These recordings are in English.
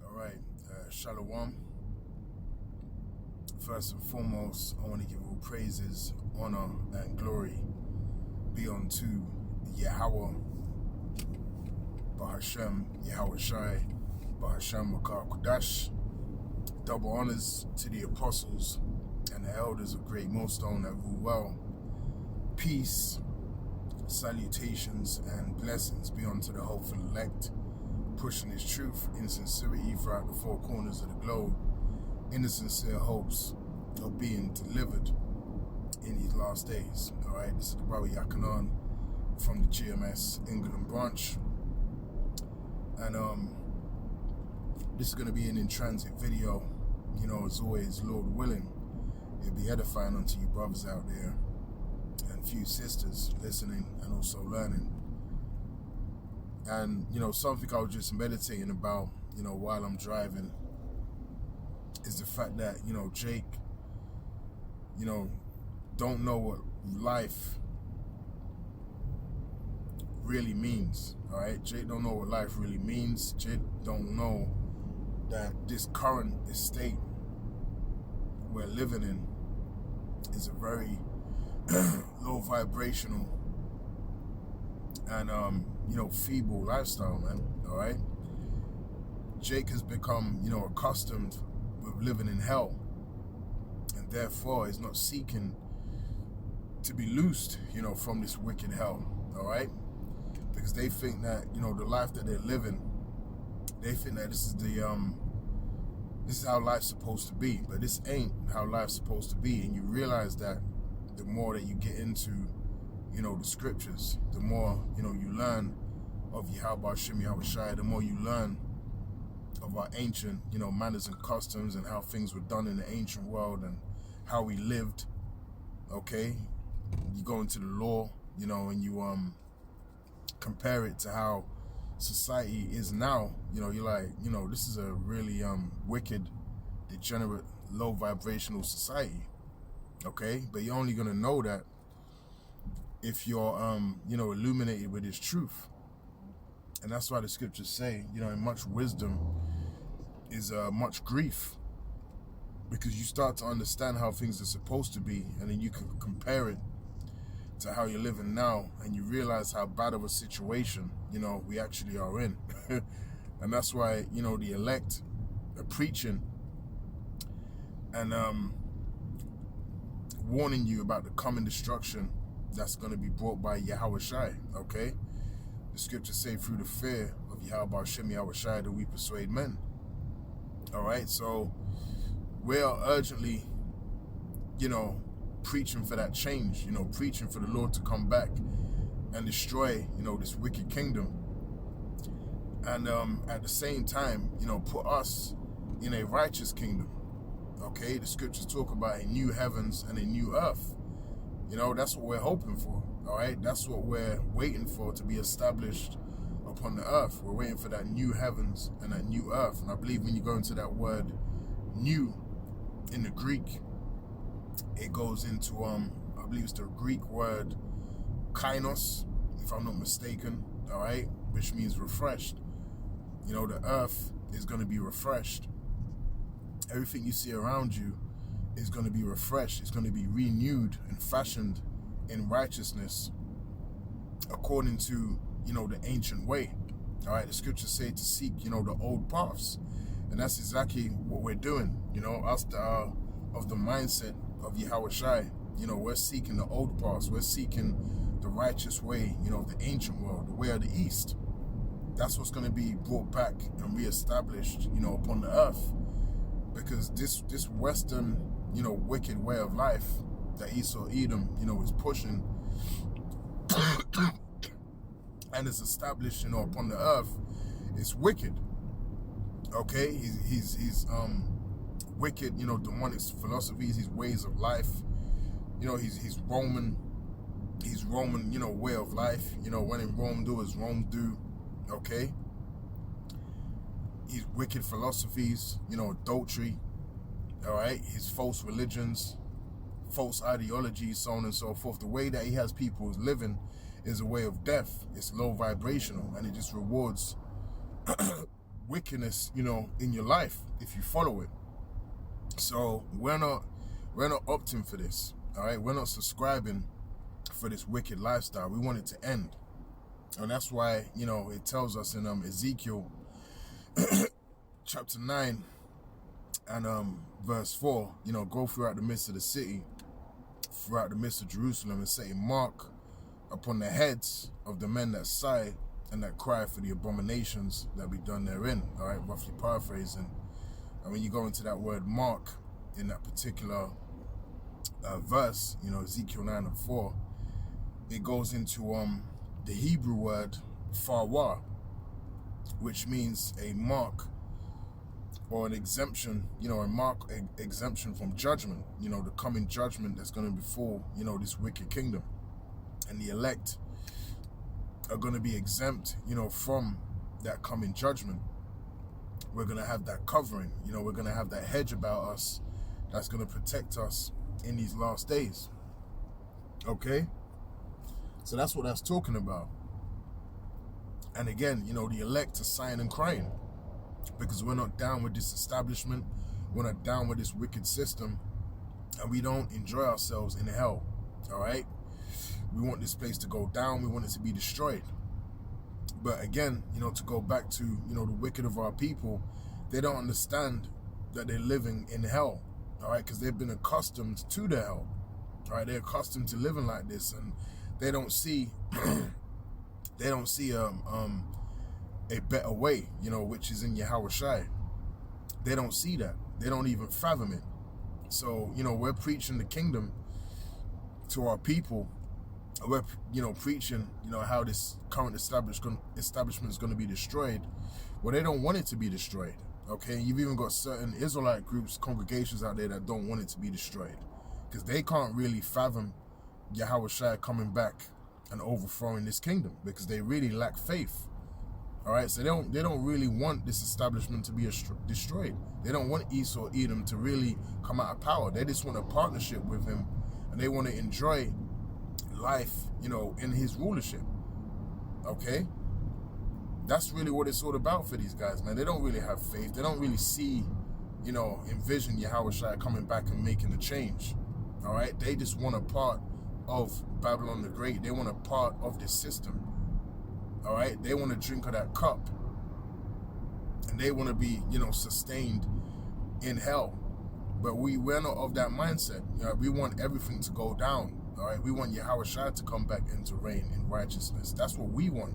All right, Shalom. First and foremost, I want to give all praises, honor, and glory be unto Yahweh, Bahashem, Yahweh Shai, Bahashem Makar Kudash. Double honors to the apostles and the elders of Great Millstone that rule well. Peace, salutations, and blessings be unto the hopeful elect, pushing his truth in sincerity throughout the four corners of the globe, in the sincere hopes of being delivered in these last days. All right, this is the brother Yakanan from the GMS England branch, and this is going to be an in-transit video. You know, as always, Lord willing, it'll be edifying unto you brothers out there and few sisters listening and also learning. And, you know, something I was just meditating about, you know, while I'm driving is the fact that, you know, Jake, you know, don't know what life really means, all right? Jake don't know what life really means. Jake don't know that this current estate we're living in is a very low vibrational and you know, feeble lifestyle, man. All right, Jake has become, you know, accustomed with living in hell, and therefore is not seeking to be loosed, you know, from this wicked hell. All right, because they think that, you know, the life that they're living, they think that this is how life's supposed to be, but this ain't how life's supposed to be. And you realize that the more that you get into, you know, the scriptures, the more, you know, you learn of Yahweh Shem Yahweh Shai, the more you learn of our ancient, you know, manners and customs and how things were done in the ancient world and how we lived. Okay, you go into the law, you know, and you compare it to how society is now. You know, you're like, you know, this is a really wicked, degenerate, low vibrational society. Okay, but you're only gonna know that if you're you know, illuminated with his truth. And that's why the scriptures say, you know, in much wisdom is much grief, because you start to understand how things are supposed to be, and then you can compare it to how you're living now, and you realize how bad of a situation, you know, we actually are in. And that's why, you know, the elect are preaching and warning you about the coming destruction that's going to be brought by Yahweh Shai. Okay, the scriptures say, through the fear of Yahweh Shem Yahweh Shai do we persuade men. All right, so we are urgently, you know, preaching for that change, you know, preaching for the Lord to come back and destroy, you know, this wicked kingdom, and at the same time, you know, put us in a righteous kingdom. Okay, the scriptures talk about a new heavens and a new earth. You know, that's what we're hoping for. All right, that's what we're waiting for to be established upon the earth. We're waiting for that new heavens and that new earth. And I believe when you go into that word new in the Greek, it goes into I believe it's the Greek word kainos, if I'm not mistaken. All right, which means refreshed. You know, the earth is going to be refreshed. Everything you see around you is going to be refreshed. It's going to be renewed and fashioned in righteousness according to, you know, the ancient way. All right, the scriptures say to seek, you know, the old paths, and that's exactly what we're doing. You know, us that are of the mindset of Yahweh Shai, you know, we're seeking the old paths. We're seeking the righteous way, you know, the ancient world, the way of the East. That's what's going to be brought back and reestablished, you know, upon the earth. Because this Western, you know, wicked way of life that Esau Edom, you know, is pushing and is established, you know, upon the earth, it's wicked. Okay, he's wicked, you know, demonic philosophies, his ways of life, you know, he's Roman, you know, way of life. You know, when in Rome do as Rome do. Okay, his wicked philosophies, you know, adultery, all right, his false religions, false ideologies, so on and so forth. The way that he has people living is a way of death. It's low vibrational, and it just rewards wickedness, in your life if you follow it. So we're not opting for this. All right, we're not subscribing for this wicked lifestyle. We want it to end. And that's why, it tells us in Ezekiel chapter 9 and verse 4, go throughout the midst of the city, throughout the midst of Jerusalem, and say, mark upon the heads of the men that sigh and that cry for the abominations that be done therein. All right, roughly paraphrasing. And when you go into that word mark in that particular verse, Ezekiel 9 and 4, it goes into the Hebrew word farwa, which means a mark or an exemption, exemption from judgment, the coming judgment that's going to befall, this wicked kingdom. And the elect are going to be exempt, from that coming judgment. We're going to have that covering, we're going to have that hedge about us that's going to protect us in these last days. Okay? So that's what that's talking about. And again, the elect are sighing and crying because we're not down with this establishment. We're not down with this wicked system, and we don't enjoy ourselves in hell. All right? We want this place to go down. We want it to be destroyed. But again, to go back to, the wicked of our people, they don't understand that they're living in hell. All right? Because they've been accustomed to the hell. All right? They're accustomed to living like this, and they don't see a better way, which is in Yahweh Shai. They don't see that. They don't even fathom it. So, we're preaching the kingdom to our people. We're, preaching, how this current establishment is going to be destroyed. Well, they don't want it to be destroyed. Okay, you've even got certain Israelite groups, congregations out there that don't want it to be destroyed because they can't really fathom Yahweh Shai coming back and overthrowing this kingdom because they really lack faith. All right, so they don't really want this establishment to be destroyed. They don't want Esau, Edom to really come out of power. They just want a partnership with him, and they want to enjoy life, in his rulership. Okay, that's really what it's all about for these guys, man. They don't really have faith. They don't really see, envision Yahweh Shai coming back and making a change. All right, they just want a part of Babylon the Great. They want a part of this system. All right, they want to drink of that cup, and they want to be, sustained in hell. But we're not of that mindset. We want everything to go down. All right, we want Yahweh Shai to come back and to reign in righteousness. That's what we want.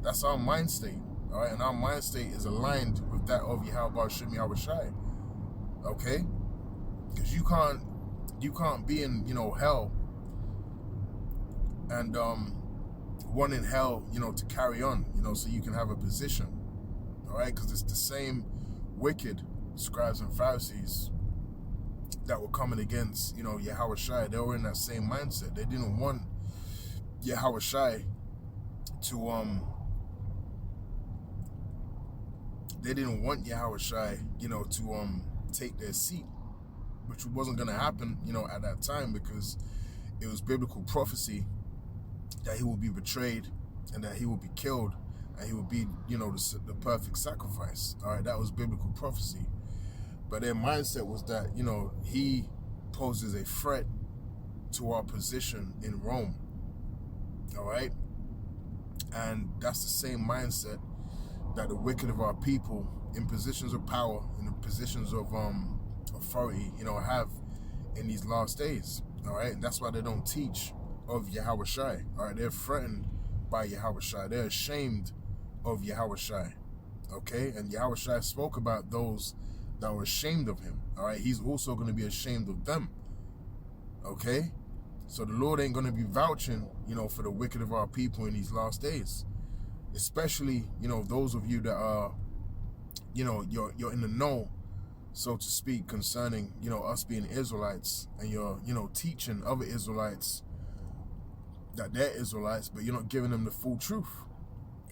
That's our mind state. All right, and our mind state is aligned with that of Yahweh Shem Yahweh Shai. Okay, because you can't be in hell and one in hell, to carry on, so you can have a position. All right, because it's the same wicked scribes and Pharisees that were coming against, Yahweh Shai. They were in that same mindset. They didn't want Yahweh Shai to take their seat, which wasn't going to happen, at that time, because it was biblical prophecy that he will be betrayed and that he will be killed and he will be, the perfect sacrifice. All right, that was biblical prophecy. But their mindset was that, he poses a threat to our position in Rome. All right? And that's the same mindset that the wicked of our people in positions of power, in the positions of authority, have in these last days. All right? And that's why they don't teach of Yahweh Shai. All right? They're threatened by Yahweh Shai. They're ashamed of Yahweh Shai. Okay? And Yahweh Shai spoke about those that were ashamed of him. All right, he's also going to be ashamed of them. Okay, so the Lord ain't going to be vouching, for the wicked of our people in these last days. Especially, those of you that are, you're in the know, so to speak, concerning, us being Israelites, and you're, teaching other Israelites that they're Israelites, but you're not giving them the full truth.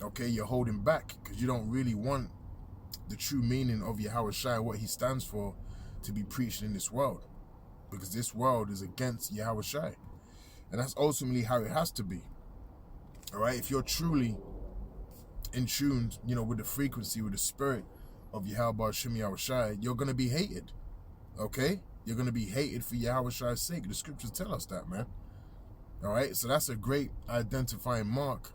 Okay, you're holding back because you don't really want the true meaning of Yahweh Shai, what he stands for, to be preached in this world, because this world is against Yahweh Shai, and that's ultimately how it has to be. All right, if you're truly in tune, you know, with the frequency, with the spirit of Yahweh Shem Yahushai, you're going to be hated. Okay? You're going to be hated for Yahushai's sake. The scriptures tell us that, man. All right? So that's a great identifying mark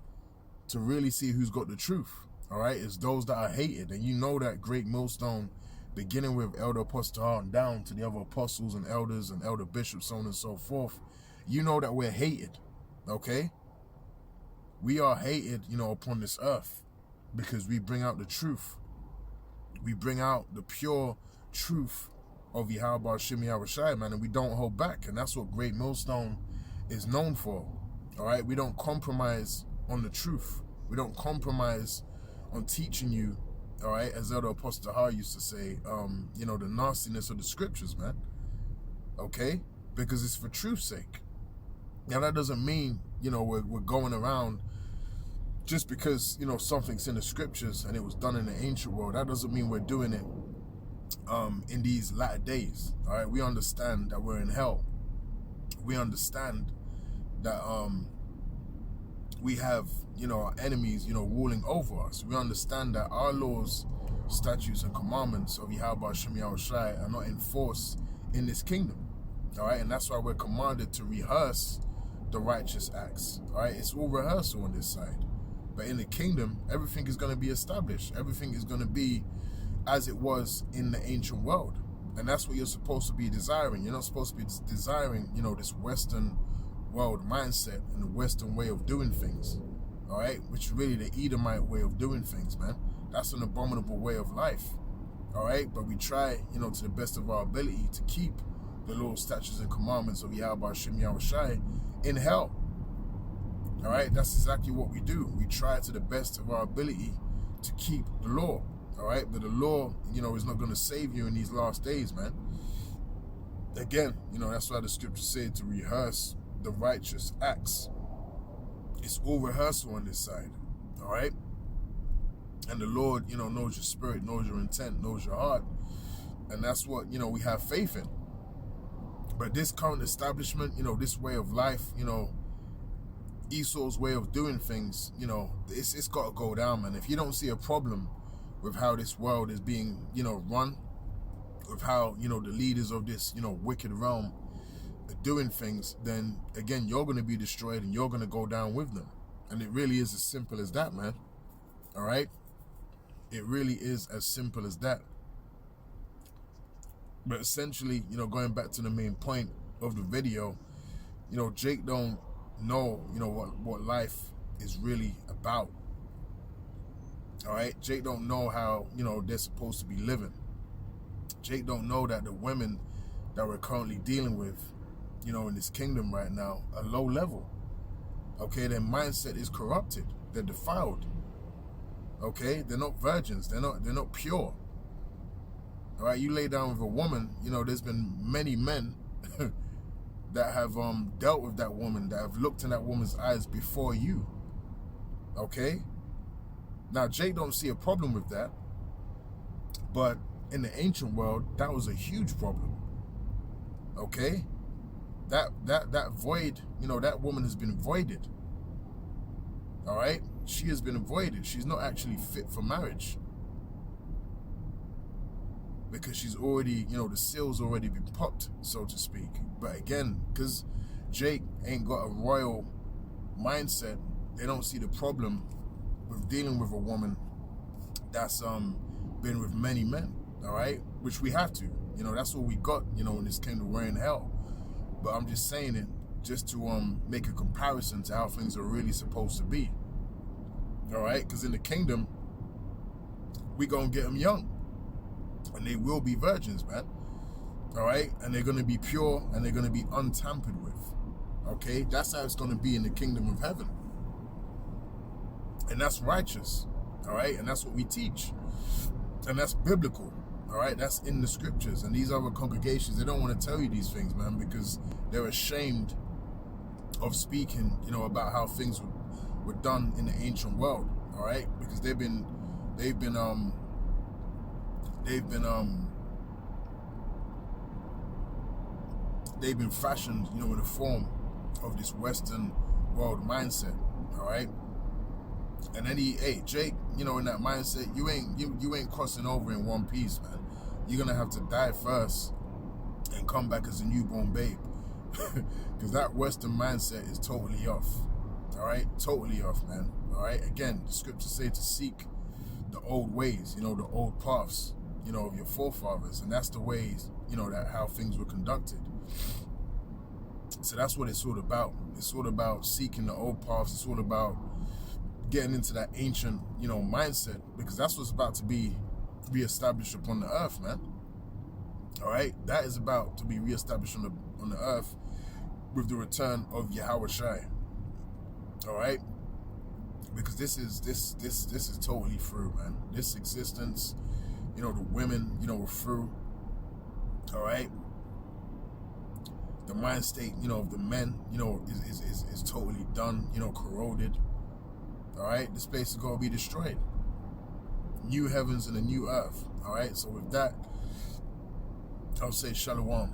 to really see who's got the truth. All right? It's those that are hated. And you know that great millstone, beginning with Elder Apostle Hart down to the other apostles and elders and elder bishops, so on and so forth. You know that we're hated. Okay? We are hated, you know, upon this earth because we bring out the truth. We bring out the pure truth of Yahweh Shem Yahushai, man, and we don't hold back. And that's what Great Millstone is known for. All right? We don't compromise on the truth. We don't compromise on teaching you, all right, as Elder Apostle Hart used to say, you know, the nastiness of the scriptures, man. Okay? Because it's for truth's sake. Now, that doesn't mean, you know, we're going around just because, you know, something's in the scriptures and it was done in the ancient world. That doesn't mean we're doing it in these latter days. All right? We understand that we're in hell. We understand that we have, you know, our enemies, you know, ruling over us. We understand that our laws, statutes, and commandments of Yahweh Shem Yahushai are not enforced in this kingdom. All right? And that's why we're commanded to rehearse the righteous acts. All right? It's all rehearsal on this side. But in the kingdom, everything is going to be established. Everything is going to be as it was in the ancient world. And that's what you're supposed to be desiring. You're not supposed to be desiring, you know, this Western world mindset and the Western way of doing things. All right? Which is really the Edomite way of doing things, man. That's an abominable way of life. All right? But we try, you know, to the best of our ability to keep the law, statutes, and commandments of Yahweh Shem Yahushai in hell. All right? That's exactly what we do. We try to the best of our ability to keep the law. All right? But the law, you know, is not going to save you in these last days, man. Again, you know, that's why the scriptures say to rehearse the righteous acts. It's all rehearsal on this side. All right? And the Lord, you know, knows your spirit, knows your intent, knows your heart. And that's what, you know, we have faith in. But this current establishment, you know, this way of life, you know, Esau's way of doing things, you know, it's got to go down, man. If you don't see a problem with how this world is being, you know, run, with how, you know, the leaders of this, you know, wicked realm are doing things, then, again, you're going to be destroyed and you're going to go down with them. And it really is as simple as that, man. All right? It really is as simple as that. But essentially, you know, going back to the main point of the video, you know, Jake don't know, you know, what life is really about. All right? Jake don't know how, you know, they're supposed to be living. Jake don't know that the women that we're currently dealing with, you know, in this kingdom right now are low level. Okay? Their mindset is corrupted. They're defiled. Okay? They're not virgins. They're not pure. All right? You lay down with a woman, you know, there's been many men that have dealt with that woman, that have looked in that woman's eyes before you. Okay? Now, Jake don't see a problem with that. But in the ancient world, that was a huge problem. Okay? That void, you know, that woman has been voided. All right? She has been voided. She's not actually fit for marriage. Because she's already, you know, the seal's already been popped, so to speak. But again, because Jake ain't got a royal mindset, they don't see the problem with dealing with a woman that's been with many men, all right? Which we have to. You know, that's what we got, you know, in this kingdom. We're in hell. But I'm just saying it just to make a comparison to how things are really supposed to be. All right? Because in the kingdom, we gonna get them young. And they will be virgins, man. All right? And they're going to be pure and they're going to be untampered with. Okay? That's how it's going to be in the kingdom of heaven. And that's righteous. All right? And that's what we teach. And that's biblical. All right? That's in the scriptures. And these other congregations, they don't want to tell you these things, man, because they're ashamed of speaking, you know, about how things were done in the ancient world. All right? Because they've been fashioned, you know, in the form of this Western world mindset, all right? And then Jake, you know, in that mindset, you ain't crossing over in one piece, man. You're gonna have to die first and come back as a newborn babe. Because that Western mindset is totally off. All right, totally off, man. All right, again, the scriptures say to seek the old ways, you know, the old paths, you know, of your forefathers, and that's the ways, you know, that how things were conducted. So that's what it's all about. It's all about seeking the old paths. It's all about getting into that ancient, you know, mindset, because that's what's about to be reestablished upon the earth, man. All right, that is about to be reestablished on the earth with the return of Yahweh Shai. All right, because this is totally through, man. This existence, you know, the women, you know, were through. All right, the mind state, you know, of the men, you know, is totally done, you know, corroded. All right, this place is gonna be destroyed. New heavens and a new earth. All right, so with that, I'll say shalom.